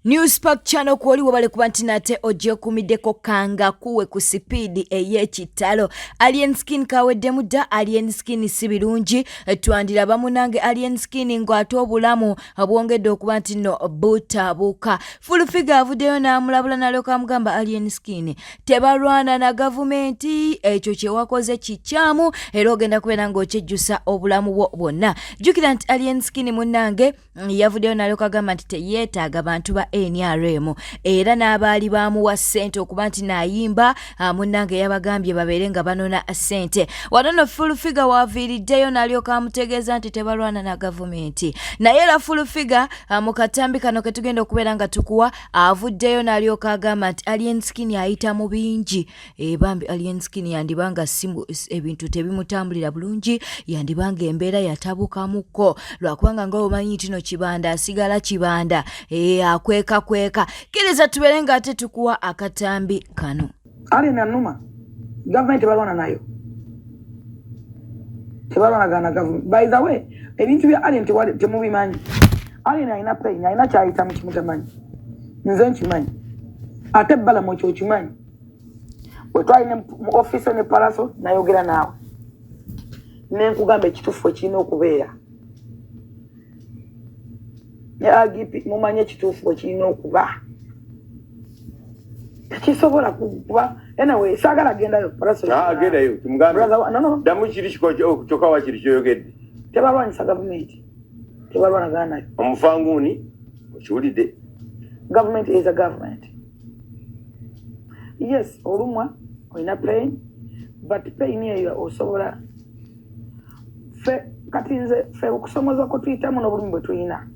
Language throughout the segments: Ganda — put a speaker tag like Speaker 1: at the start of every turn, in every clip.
Speaker 1: Newspark channel kwoli wabale kubantinate ojo kumideko kanga kuwe ku speed ey'ekitalo Alien Skin kawedde mudda Alien Skin sibirungi twandira bamunange Alien Skin ngo atobulamu abwongedde okuba nti no butabuka full figure avuddeyo n'amulabula naloka mugamba Alien Skin tebalwana na gavumenti ekyo kye wakoze kikyamu era ogenda kubeera ng'okyejjusa obulamu bwo bwonna jjukira nti Alien Skin munnange yavuddeyo naloka gamba nti teyeetaaga bantu ba NRM era n'abaali bamuwa ssente okuba nti naayimba munnange yabagambye babeere nga banona ssente wanono full figure waviiriddeyo n'alyoka amutegeeza nti tebalwana na gavumenti naye era full figure mu katambi kano ke tugenda okubeera nga tukuwa avuddeyo n'alyoka agamba nti Alien Skin ayita mu bingi bambi Alien Skin yandibanga ebintu tebimutambulira bulungi yandibanga embeera yatabukamukko lwakubanga nga omanyi tino kibanda asigala kibanda kweka kiriza tubeere nga ate tukuwa akatambi kano
Speaker 2: Alien anuma government balwana nayo tebalwana gana government by the way ebintu bya Alien temubimanyi Alien ayina pain ayina kyayita mu kimutamanyi nze nkimanyi ate bala mu kyo kimanyi wetwalina mu office ne palaso nayogera naawe nenkugamba ekituufu ekirina okubeera ya agipi mumanye ekituufu ekirina okuba tekisobola kuba anyway saagala gendayo palaso
Speaker 3: agendayo kimugambe damu kiri kyokka wakiri kyoyogedde
Speaker 2: tebalwanyisa gavumenti tebalwana nayo
Speaker 3: omufanguuni okiwulidde
Speaker 2: government is a government yes olumwa olina pain but pain eyo osobola kati nze fe okusomoza ko tuyitamu n'obulumi bwe tuyina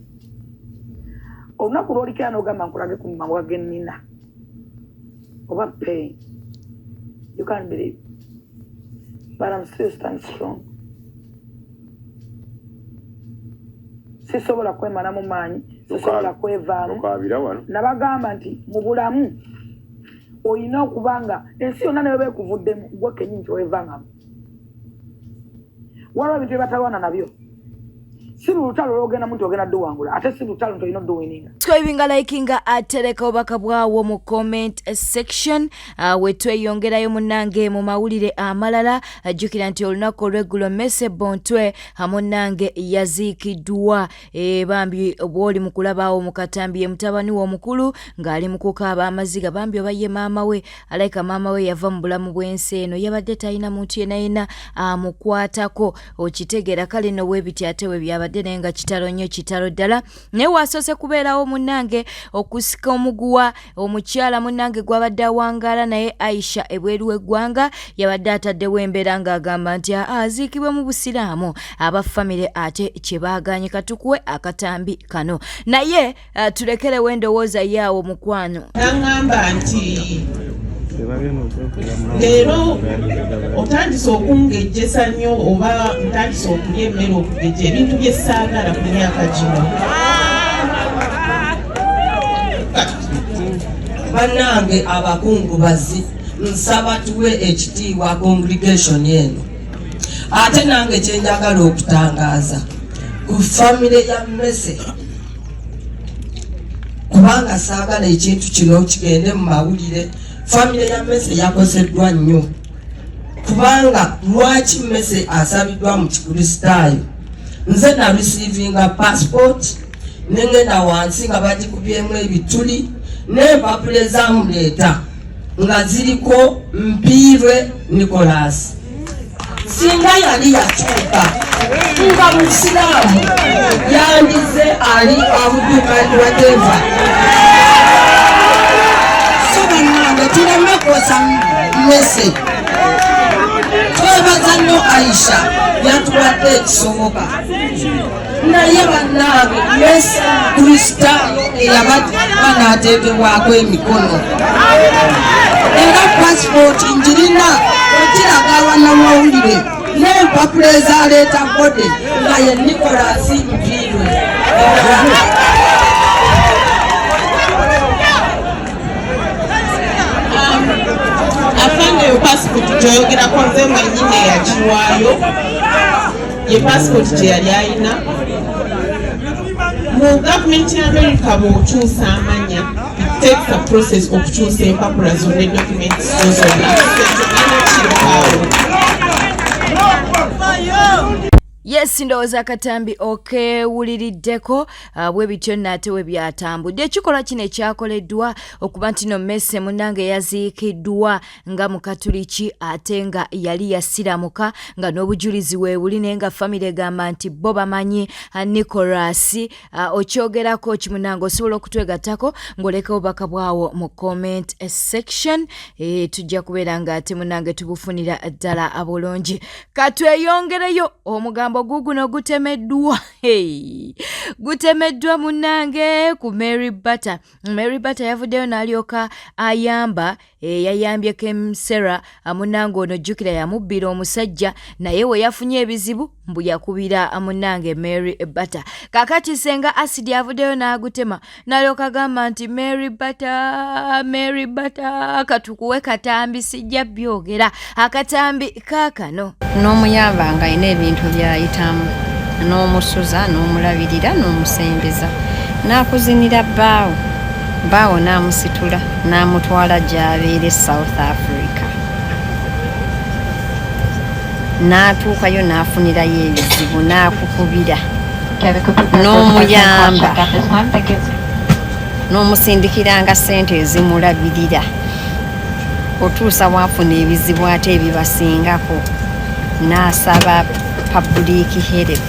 Speaker 2: olunaku lw'olikira n'ogamba nkulage ku mawuga ge nnina oba pain you can't believe but I'm still stand strong sisobola kwemala mu maanyi sisobola kwevaamu nabagamba nti mu bulamu oyina okubanga ensi yonna nayo beekuvuddemu gwe kennyini kyeweevangamu waliwo ebintu byebatalwana nabyo si lutalo lwogenda muntu ogenda duwangula ate si lutalo nti olina odduwininga
Speaker 1: twebinga likinga atereka obubaka bwawo mu comment section wetweyongerayo munnange mu mawulire amalala ajjukira nti olunaku olweggulo Mese Bontwe munnange yaziikiddwa bambi bw'oli mu kulabaawo mu katambi ye mutabani w'omukulu ng'ali mu kukaaba amaziga bambi oba ye maama we alayika maama we yava mu bulamu bw'ensi eno yabadde talina muntu yenna amukwatako okitegeera kale no weebiti ate we byabadde naye nga kitalo nnyo kitalo ddala naye wasoose kubeerawo munnange okusika omuguwa omukyala munnange gwabadde awangaala naye Aisha ebweru w'eggwanga yabadde ataddewo embeera ng'agamba nti aziikibwe mu busiraamu abafamire ate kye baaganye katukuwe akatambi kano naye tulekerewo endowooza yaawo mukwano
Speaker 4: aŋŋamba nti leero otandise okungejjesa nnyo oba ntandise okulya emmere okugejja ebintu bye ssaagala ku myaka gino
Speaker 5: bannange abakungubazi nsaba tuwe ekitiibwa congregation eno ate nange kyenjagala okutangaaza ku famire ya Mese kubanga saagala ekintu kino kigende mu mawulire famire ya Mese yakoseddwa nnyo kubanga lwaki Mese asabiddwa mu kikristaayo nze na receivinga passport nengenda wansi nga bagikubyemu ebituli n'empapula ezamuleeta nga ziriko Mpiirwe Nicholas singa yali yakyuka nga musiraamu yandize ali abudukandi wateva sobannange tuleme kwosa Mese twebaza nnyo Aisha yatuwadde ekisoboka naye bannange Mese kristaayo eyabadde banaateekebwako emikono era passport njirina okiraga abannamawulire n'empapula ezaleeta bode nga ye Nicholas Mpiirwe
Speaker 4: afande yo passport gyoyogerako nze mwennyini eyagiwaayo ye passport gye yali ayina Government in America bw'okyusa amanya, it takes a process okukyusa empapula zonna documents
Speaker 1: Yes, ndowooza Katambi okewuliriddeko bwe bityo nate we byatambudde. Ekikolwa kino ekyakoleddwa okuba nti no Messe munnange yaziikiddwa nga mukatuliki ate nga yali yasiramuka nga n'obujulizi weebuli naye nga famire egamba nti bo bamanyi Nicholas okyogerako kimunange osobola okutwegattako ng'oleka obubaka bwawo mu comment section. Tujja kubeera nga ate munnange tubufunira ddala abulungi. Katweyongereyo omugambo guguno gutemeddwa. Gutemeddwa munnange ku Mary Butter. Mary Butter yavuddeyo n'alyoka ayamba yayambye Kemsera munnange ono jjukira yamubbira omusajja naye we yafunye ebizibu mbu yakubira munnange Mary Butter. Kakati senga acid yavuddeyo n'agutema n'alyoka agamba nti Mary Butter katukuwe katambi sijja byogera akatambi kaakano.
Speaker 6: N'omuyamba nga alina ebintu by'ayitamu n'omusuza n'omulabirira n'omusembeza n'akuzinira bbaawo n'amusitula n'amutwala gy'abeera South Africa n'atuukayo n'afunirayo ebizibu n'akukubira n'omuyamba n'omusindikiranga ssente ezimulabirira otuusa waafuna ebizibu ate ebibasingako n'asaba public help.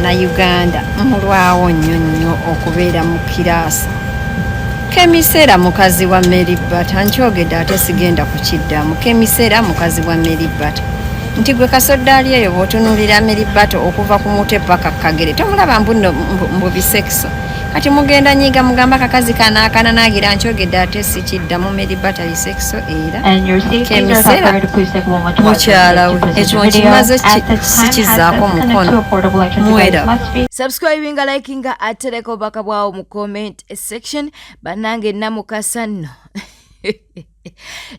Speaker 6: Uganda mulwawo nnyo okubeera mu kiraasi. Kemisera mukazi wa Mary Butter nkyogedde ate sigenda kukiddamu. Kemisera mukazi wa Mary Butter nti gwe kasoddaali eyo bw'otunuulira Mary Butter okuva ku mutwe paka kagere tomulaba mbu bisekso kati mugenda nyiga mugamba kakazi kanaakana naagira nkyogedde ate sikiddamu Mary Butter bisekso era Kemisera mukyala we ekyo nkimaze sikizaako mukono mwera.
Speaker 1: Subscribing nga liking nga atereka obubaka bwawo mu comment section. Bannange Namukasa nno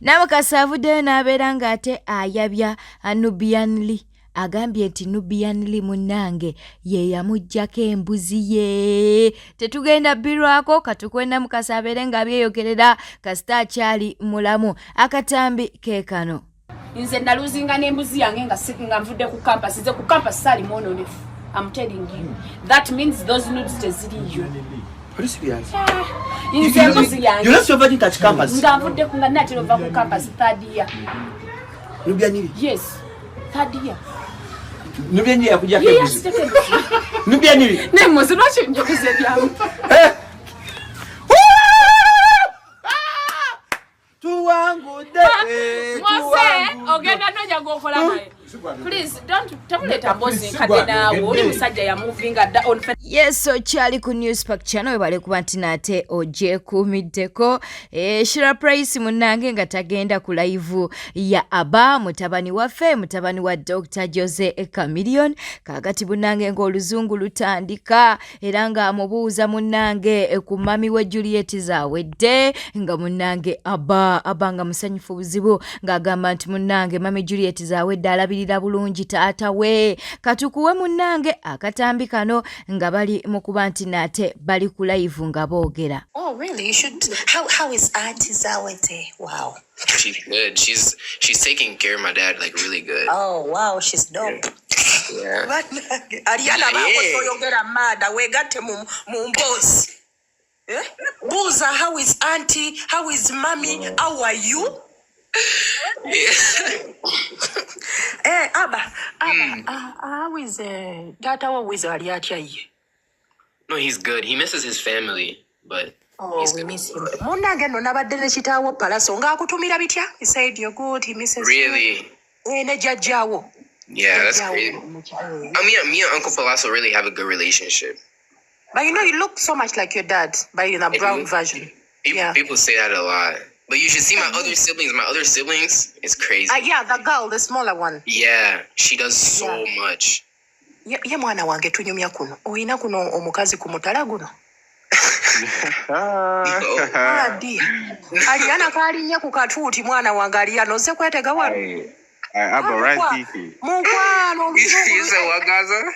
Speaker 1: Namukasa avuddeyo n'abeera ng'ate ayabya Nubian Lee. Agambye nti Nubian Lee munnange ye yamuggyako embuzi ye. Tetugenda birwako katukuwe Namukasa abeere ng'abyeyogerera kasita akyali mulamu. Akatambi keekano.
Speaker 7: Nze naluzinga n'embuzi yange nga nvudde ku campus. Nze ku campus sali mwononefu. I'm telling you. That means those nudes teziriyo.
Speaker 3: Are you serious?
Speaker 7: Nze embuzi yange.
Speaker 3: You lost your virgin touch campus?
Speaker 7: Nga nvudde ku nga natera ova ku campus third year.
Speaker 3: Nubian Lee?
Speaker 7: Yes. Third year.
Speaker 3: Nubian Lee yakujja embuzi? Yes. Nubian Lee?
Speaker 7: Nembuzi lwaki njokoze byamu?
Speaker 3: Tuwangude.
Speaker 7: Mose, ogenda nonya gokola naye. Please don't tabuleta boss kadena oli musajja ya moving on.
Speaker 1: Yes, so chali ku Newspark channel wale kuba nti nate oje kumiddeko. Shira Price munnange nga tagenda ku live ya Aba mutabani waffe mutabani wa Dr. Jose Chameleon. Kakati munnange ng'oluzungu lutandika era nga amubuuza munnange ku mami we Juliet zawedde nga munnange Aba nga musanyufu buzibu ng'agamba nti munnange mami Juliet zawedde alabirira bulungi taata we. Katukuwe munnange akatambi kano nga bali mu kuba nti nate bali ku live nga boogera.
Speaker 8: Oh really? You should. How is Auntie Zawete? Wow.
Speaker 9: She's good. She's taking care of my dad like really good.
Speaker 8: Oh wow, she's dope.
Speaker 9: Yeah.
Speaker 8: Ariana bakoyogera mada wegatte mu boss. Buza, how is Auntie? How is Mommy? How are you? Abba, how is Tata always aliacha?
Speaker 9: No, he's good. He misses his family, but
Speaker 8: he's we miss him. Munange no nabadde ne kitawo palaso nga akutumira bitya? He said you're good. He misses
Speaker 9: really.
Speaker 8: You. Ne jajjawo.
Speaker 9: Yeah, that's crazy. Me and Uncle Palazzo really have a good relationship.
Speaker 8: But you know, you look so much like your dad, but in a brown version.
Speaker 9: People say that a lot. But you should see my other siblings. My other siblings is crazy.
Speaker 8: Yeah, the girl, the smaller one.
Speaker 9: Yeah, she does so much.
Speaker 8: Ye mwana wange tunyumya kuno. Oyina kuno omukazi ku mutala guno. Aliana kalinya ku katuuti mwana wange Aliana ozze kwetega wano.
Speaker 3: Aba right kiki.
Speaker 8: Munkwano.
Speaker 9: You said what, Gaza?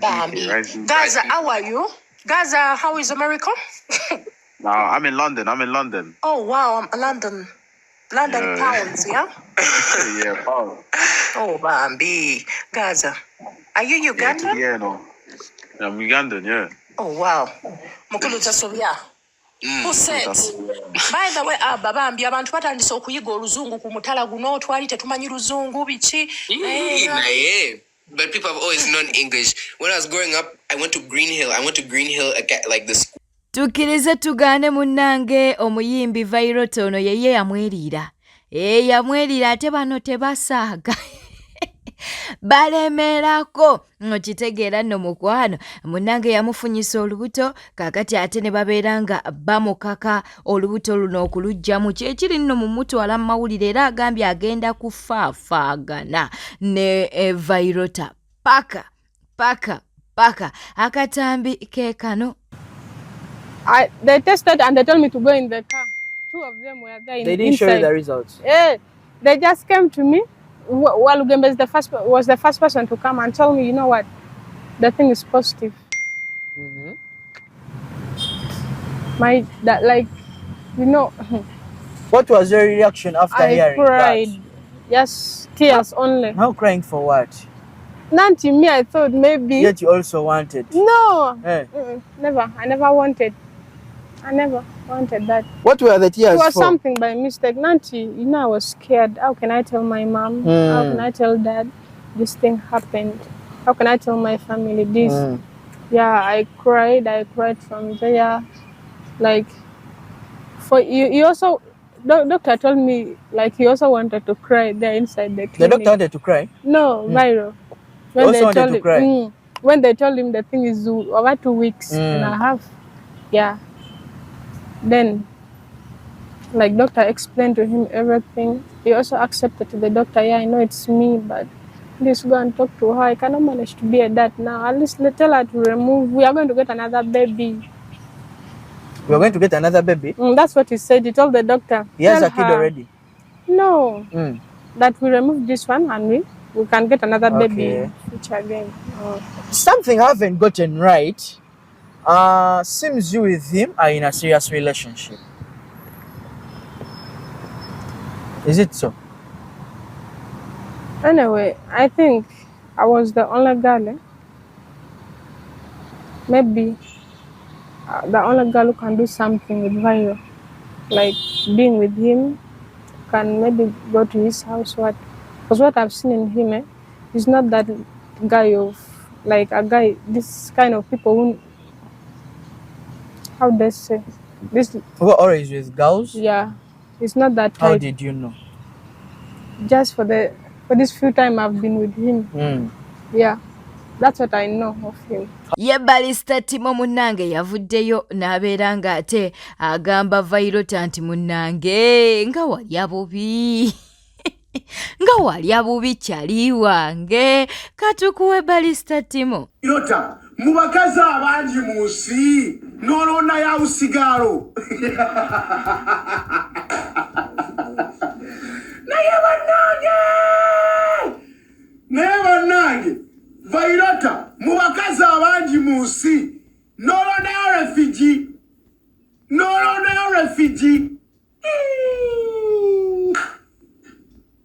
Speaker 8: Bambi. Gaza, how are you? Gaza, how is America?
Speaker 10: No, I'm in London.
Speaker 8: Oh, wow, I'm London pounds, yeah?
Speaker 10: Yeah, pounds.
Speaker 8: Oh, Bambi. Gaza, are you Ugandan?
Speaker 10: Yeah, no. I'm Ugandan, yeah.
Speaker 8: Oh, wow. Mukulu Tasobia. Who said? By the way, Bambi, abantu batandise okuyiga oluzungu ku mutala guno twali tetumanyi luzungu biki.
Speaker 9: But people have always known English. When I was growing up, I went to Green Hill like this.
Speaker 1: Tukirize tugane munnange omuyimbi Vairoto ono yeye yamwelira. Yamwelira ate bano tebasaaga. Balemerako okitegeera nno mukwano munnange yamufunyisa olubuto kakati ate ne babeeranga bamukaka olubuto luno okulugjamu kyekiri nno mu mutwala mu mawulire era agambye agenda kufaafaagana ne Vairota paka akatambi ke kano.
Speaker 11: They tested and they told me to go in the car. 2 of them were there. They didn't show you the results? Yeah, they just came to me. Walugembe was the first person to come and tell me, you know what, the thing is positive. Mm-hmm.
Speaker 12: What was your reaction after hearing that?
Speaker 11: I cried. Yes, tears only.
Speaker 12: How crying for what?
Speaker 11: Nanti, me, I thought maybe.
Speaker 12: Yet you also wanted?
Speaker 11: No, never. I never wanted that.
Speaker 12: What were the tears for?
Speaker 11: It was something by mistake. Nanti, I was scared. How can I tell my mom? How can I tell dad this thing happened? How can I tell my family this? Yeah, I cried from there. Like, for you also, doctor told me, like, he also wanted to cry there inside the clinic.
Speaker 12: The doctor wanted to cry?
Speaker 11: No, Vairo. When they told him the thing is over 2 weeks and a half. Yeah. Then, like, doctor explained to him everything. He also accepted to the doctor, yeah, I know it's me, but please go and talk to her. I cannot manage to be a dad now. At least tell her to remove. We are going to get another baby.
Speaker 12: We are going to get another baby?
Speaker 11: That's what he said. He told the doctor.
Speaker 12: He has a kid already?
Speaker 11: No. That we remove this one and we can get another baby in future again.
Speaker 12: Something I haven't gotten right. Seems you with him are in a serious relationship. Is it so?
Speaker 11: Anyway, I think I was the only girl. Maybe the only girl who can do something with Vairo. Like being with him, can maybe go to his house. Because what I've seen in him is not that guy of, like a guy, this kind of people who, how they say this?
Speaker 12: Who always with girls?
Speaker 11: Yeah, it's not that type.
Speaker 12: How did you know?
Speaker 11: Just for this few time I've been with him. Yeah, that's what I know of him.
Speaker 1: Ye Balista Timo munnange yavuddeyo n'abeera nga ate agamba Vairota nti munnange nga wali abubi kyali wange katukuwe Balista Timo.
Speaker 13: Vairota mu bakazi abangi mu nsi n'olona ya usigalo. Naye bannange Vairota mu bakazi abangi mu nsi n'olona refugee.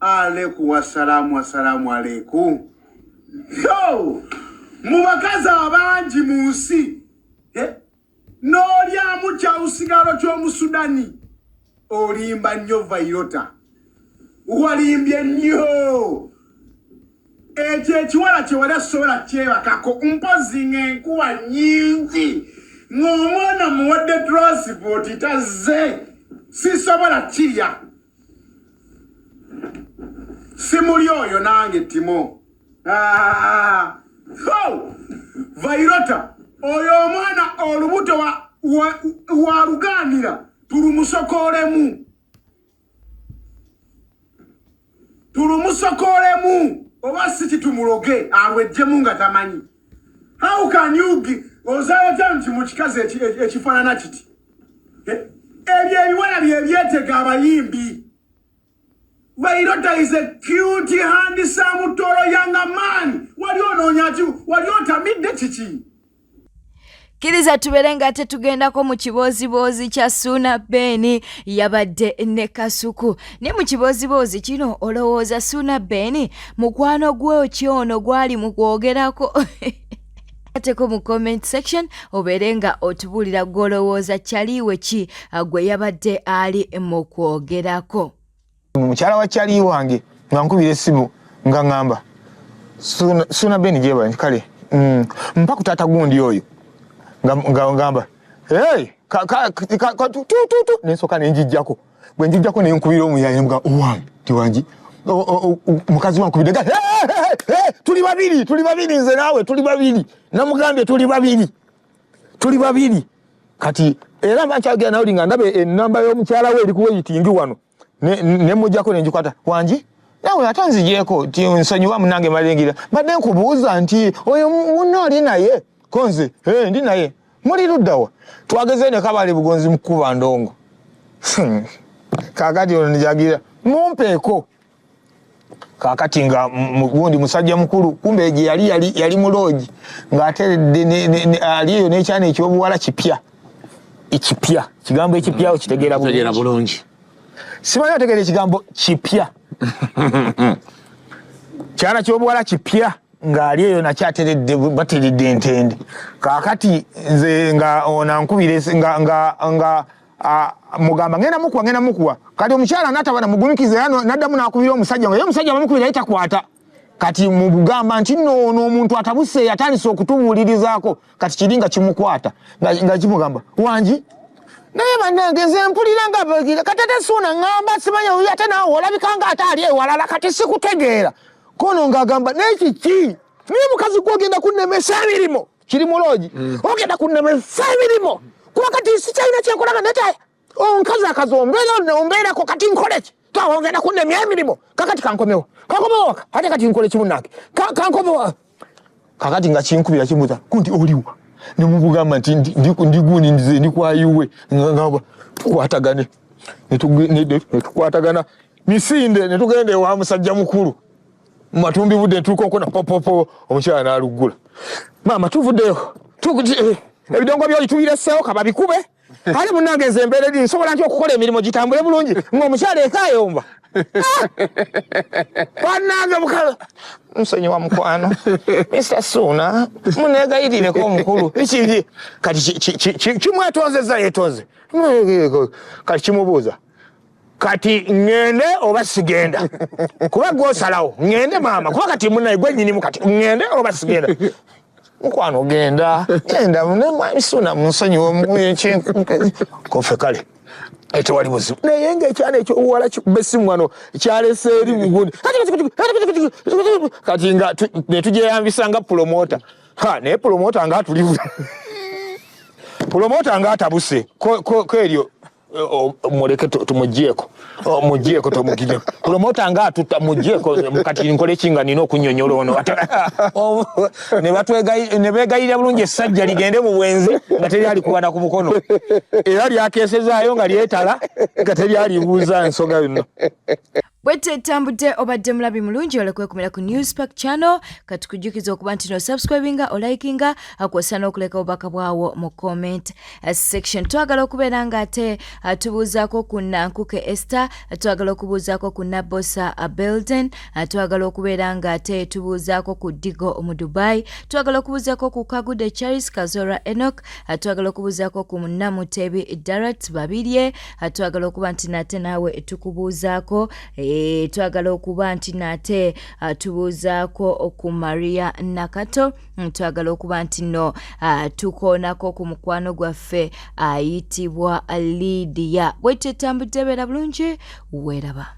Speaker 13: Alaikum wassalamu alaikum. Yo, mu bakazi abangi mu nsi n'olyamu kya usigalo ky'omusudani olimba nnyo Vairota. Walimbye nnyo. Ekyo ekiwala kyewala sobola kyebakako mpozi ng'enkuba nnyingi ng'omwana muwadde transport tazze sisobola kirya. Simuli oyo nange Timo. Vairota oyo omwana olubuto wa luganira turumusokolemu oba si tumuloge alwejjemu nga tamanyi. How can you ozayota nti mu kikazi ekifaanana kiti ebyo ebiwala bye byetega abayimbi Vairota is a cute, handsome, tall young man. What you know, Nyaju? What you tamide chichi?
Speaker 1: Kiriza tuberenga ate tugendako mu kibozibozi kya Suna Beni yabadde ne Kasuku. Ne mu kibozibozi kino olowooza Suna Beni mukwano gwe kyono gwali mu kwogerako. Ateko mu comment section oberenga otubulira golowooza kyaliwe ki gwe yabadde ali mu kwogerako.
Speaker 14: Mukyala wa kyali wange nga nkubira essimu nga ngamba Suna Beni jeba kale mpaka tata gundi oyo ngamba hey tu nensoka nenjijjako bwe njijjako ne nkubira omuyaya mga tiwangi mukazi wangu kubidega tuli babiri nze nawe tuli babiri namugambye tuli babiri kati era manchagera nawe linga ndabe enamba y'omukyala we eri kuweyitingi wano ne mujjako nenjikwata wangi nawe atanzijeko ti nsonyiwa munange malengira badde nkubuuza nti oyo muno ali naye konze ndi naye muri luddawa twageze ne kabale bugonzi mukuba ndongo kakati ono njagira mumpeeko kakati nga gundi musajja mukulu kumbe eje yali muloji nga ateredde aliyo n'ekyana ekyobuwala kipya kigambo ekipya okitegeera bulungi simanyi otegeera ekigambo kipya kyana kyobuwala kipya nga aliyo nakyateredde bateredde entende kakati nze nga onankubire nga mugamba ngenda mukuwa kati omukyala natabana mugumikize yano naddamu nakubira omusajja nga omusajja bamukubira yitakwata kati mugamba nti no omuntu atabuse yatandise okutubuulirizaako kati kiringa kimukwata nga kimugamba wangi naye bannange nze mpulira nga bagira katete Suna ngamba simanya oyo ate naawe olabikanga ate ali ewalala kati sikutegeera kono ngagamba nekiki niye mukazi gwogenda kunnemesa emirimu kiri mulogi ogenda kunnemesa emirimu kuba kati sikyalina kyenkolaga netaya omukazi akazombeerako kati nkoleki tawa ogenda kunnemya emirimu kakati kankomewo ate kati nkole kimunange kankomewo kakati nga kinkubira kimuza kunti oliwa nemugamba nti ndiguni ndize ndikwayuwe ngaba tukwatagane netukwatagana misinde netugende wa musajja mukulu matumbi budde tukokona popopo omukyala n'alugula mama tuvuddeyo ebidongo byo tubireseewo kababikube ale munange nze embeera eri nsobola nti okukola emirimu gitambule bulungi ng'omukyala ekayomba bannange mukala nsonyiwa mukwano Mr. Suna muneegayirireko omukulu ekiri kati kimwetonzeza yetonze kati kimubuuza kati ngende oba sigenda kuba gwosalawo ngende mama kuba kati munaye gwenyinimu kati ngende oba sigenda mukwano genda Suna munsonyiwa kofe kale etewali buzibu naye ng'ekyana ekyobuwala kikuba essimu wano kyalese eri mugundi kati nga netugyeyambisa nga promota naye promota nga atulivu promota nga atabuse keryo muleke tumugyeko tomugire promota nga tutamugyeko kati nkole kinga nina okunyonyola ono ne beegayirira bulungi essajja ligende mu bwenzi nga teryali kubana ku mukono era lyakesezaayo nga lyetala nga teryalibuuza ensonga yonna
Speaker 1: bwete etambudde obadde mulabi mulungi olekwekumira ku Newspark channel katukujjukiza okuba nti no subscribinga olikinga akwasa n'okuleka obubaka bwawo mu comment section twagala okubeera nga ate tubuuzaako ku Nankuke Esther twagala okubuuzaako ku Nabosa Belden twagala okubeera nga ate tubuuzaako ku Digo mu Dubai twagala okubuuzaako ku Kagude Charles Kazora Enoch twagala okubuuzaako ku Namutebi Darat Babirye twagala okuba nti nate naawe tukubuuzaako twagala okuba nti nate tubuuzaako ku Maria Nakato twagala okuba nti no tukoonako ku mukwano gwaffe ayitibwa Lydia bwete tambudde beera bulungi weeraba